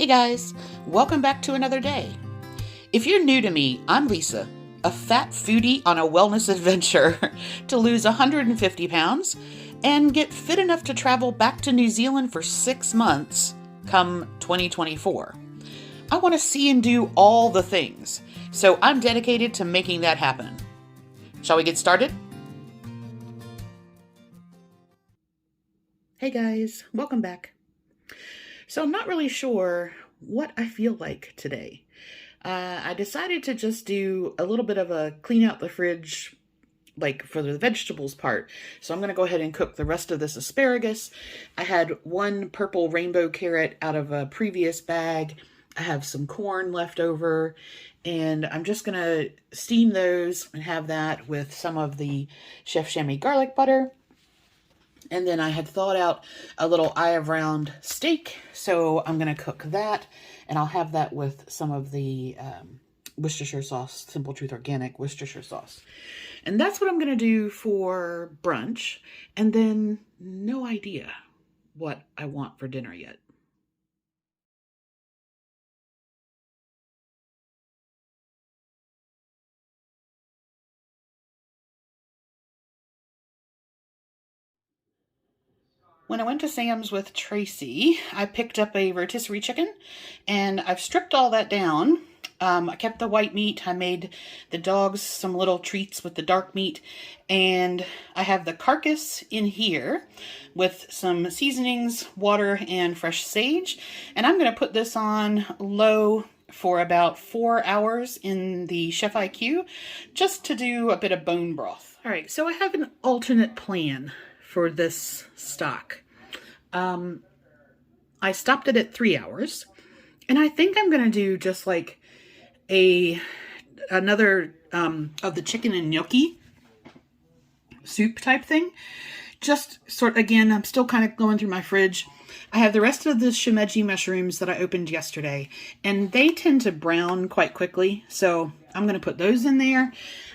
Hey guys, welcome back to another day. If you're new to me, I'm Lisa, a fat foodie on a wellness adventure to lose 150 pounds and get fit enough to travel back to New Zealand for 6 months come 2024. I want to see and do all the things, so I'm dedicated to making that happen. Shall we get started? Hey guys, welcome back. So I'm not really sure what I feel like today. I decided to just do a little bit of a clean out the fridge, like for the vegetables part. So I'm going to go ahead and cook the rest of this asparagus. I had one purple rainbow carrot out of a previous bag. I have some corn left over, and I'm just going to steam those and have that with some of the Chef Chamois garlic butter. And then I had thawed out a little eye of round steak, so I'm going to cook that, and I'll have that with some of the Worcestershire sauce, Simple Truth Organic Worcestershire sauce. And that's what I'm going to do for brunch, and then no idea what I want for dinner yet. When I went to Sam's with Tracy, I picked up a rotisserie chicken, and I've stripped all that down. I kept the white meat. I made the dogs some little treats with the dark meat, and I have the carcass in here with some seasonings, water, and fresh sage. And I'm going to put this on low for about 4 hours in the Chef IQ, just to do a bit of bone broth. All right, so I have an alternate plan for this stock. I stopped it at 3 hours, and I think I'm going to do just like another of the chicken and gnocchi soup type thing. Just again, I'm still kind of going through my fridge. I have the rest of the shimeji mushrooms that I opened yesterday, and they tend to brown quite quickly, so I'm going to put those in there.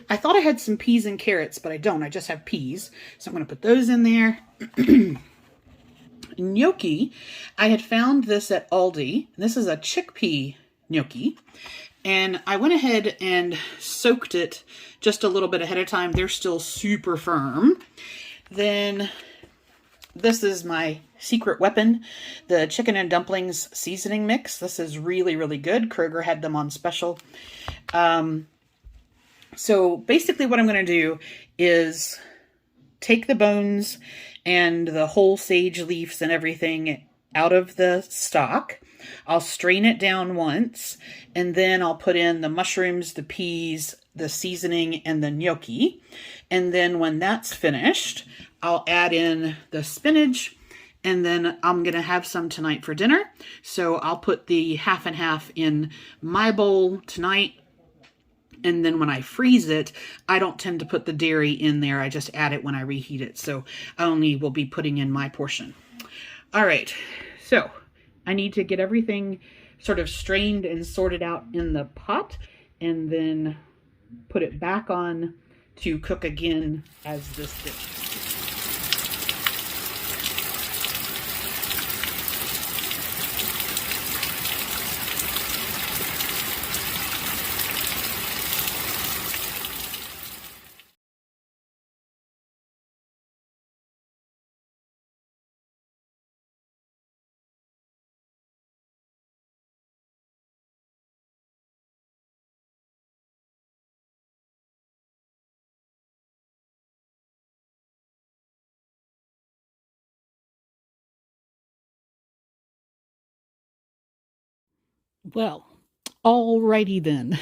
I thought I had some peas and carrots, but I don't. I just have peas, so I'm going to put those in there. Gnocchi, I had found this at Aldi. This is a chickpea gnocchi, and I went ahead and soaked it just a little bit ahead of time. They're still super firm. Then this is my secret weapon, the chicken and dumplings seasoning mix. This is really, really good. Kroger had them on special. So basically what I'm going to do is take the bones and the whole sage leaves and everything out of the stock. I'll strain it down once, and then I'll put in the mushrooms, the peas, the seasoning, and the gnocchi. And then when that's finished, I'll add in the spinach, and then I'm going to have some tonight for dinner. So I'll put the half and half in my bowl tonight. And then when I freeze it, I don't tend to put the dairy in there. I just add it when I reheat it. So I only will be putting in my portion. All right. So I need to get everything sort of strained and sorted out in the pot, and then put it back on to cook again as this dish. Well, alrighty then.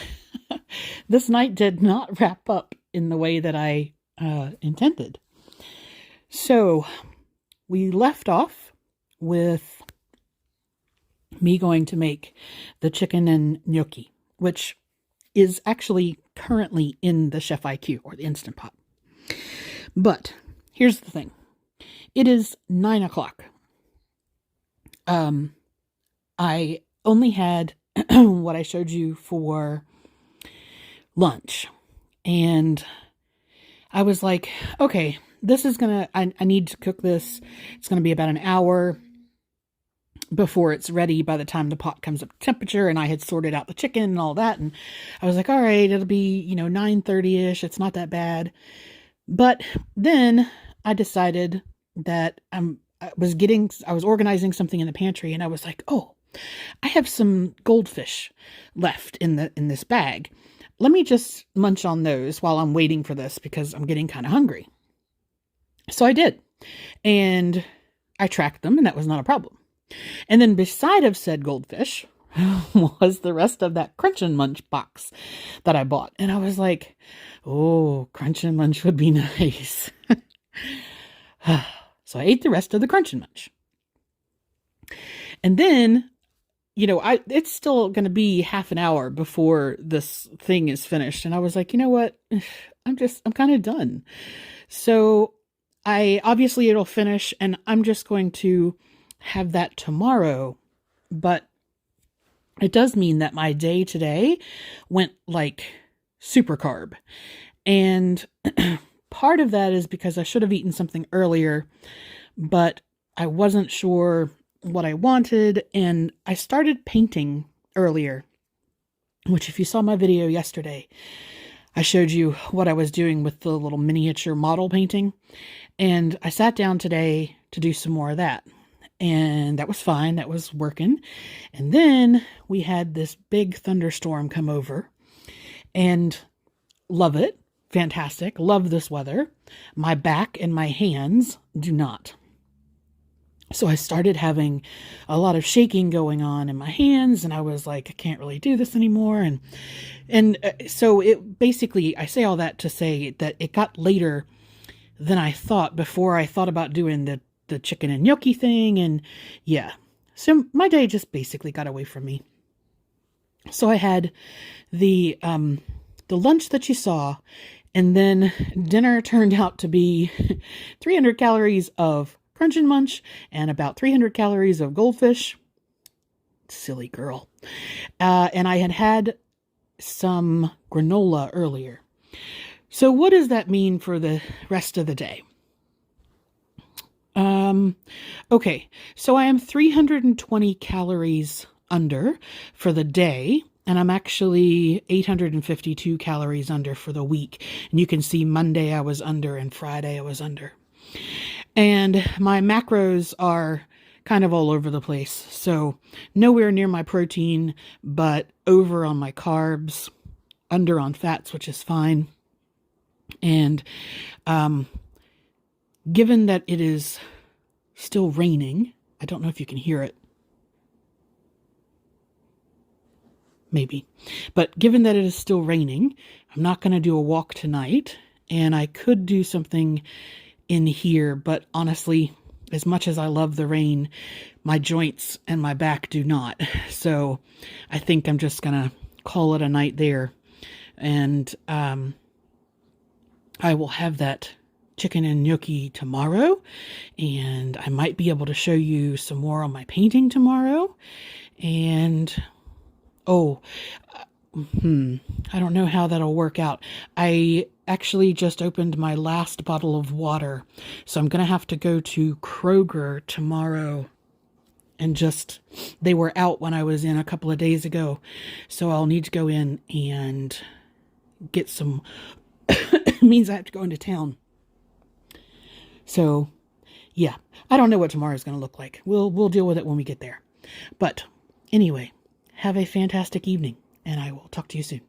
This night did not wrap up in the way that I intended. So we left off with me going to make the chicken and gnocchi, which is actually currently in the Chef IQ, or the Instant Pot. But here's the thing. It is 9 o'clock. I only had what I showed you for lunch. And I was like, okay, this is I need to cook this. It's gonna be about an hour. before it's ready by the time the pot comes up to temperature, and I had sorted out the chicken and all that, and I was like, all right, it'll be, 9:30ish. It's not that bad. But then I decided that I was organizing something in the pantry, and I was like, oh, I have some goldfish left in this bag. Let me just munch on those while I'm waiting for this, because I'm getting kind of hungry. So I did. And I tracked them, and that was not a problem. And then beside of said goldfish was the rest of that Crunch and Munch box that I bought. And I was like, oh, Crunch and Munch would be nice. So I ate the rest of the Crunch and Munch. And then, it's still going to be half an hour before this thing is finished. And I was like, you know what? I'm kind of done. So obviously it'll finish, and I'm just going to have that tomorrow. But it does mean that my day today went like super carb. And part of that is because I should have eaten something earlier, but I wasn't sure what I wanted. And I started painting earlier, which if you saw my video yesterday, I showed you what I was doing with the little miniature model painting. And I sat down today to do some more of that. And that was fine. That was working. And then we had this big thunderstorm come over, and love it. Fantastic. Love this weather. My back and my hands do not. So I started having a lot of shaking going on in my hands, and I was like, I can't really do this anymore. And so it basically, I say all that to say that it got later than I thought before I thought about doing the chicken and gnocchi thing. And yeah, so my day just basically got away from me. So I had the lunch that you saw, and then dinner turned out to be 300 calories of Crunch and Munch and about 300 calories of Goldfish. Silly girl. And I had some granola earlier. So what does that mean for the rest of the day? Okay, so I am 320 calories under for the day, and I'm actually 852 calories under for the week. And you can see Monday I was under and Friday I was under. And my macros are kind of all over the place. So nowhere near my protein, but over on my carbs, under on fats, which is fine. And given that it is still raining, I don't know if you can hear it. Maybe. But given that it is still raining, I'm not going to do a walk tonight. And I could do something in here, but honestly, as much as I love the rain, my joints and my back do not. So I think I'm just going to call it a night there. And I will have that chicken and gnocchi tomorrow, and I might be able to show you some more on my painting tomorrow. And I don't know how that'll work out. I actually just opened my last bottle of water, so I'm gonna have to go to Kroger tomorrow, and they were out when I was in a couple of days ago, so I'll need to go in and get some. It means I have to go into town. So, yeah, I don't know what tomorrow's going to look like. We'll deal with it when we get there. But anyway, have a fantastic evening, and I will talk to you soon.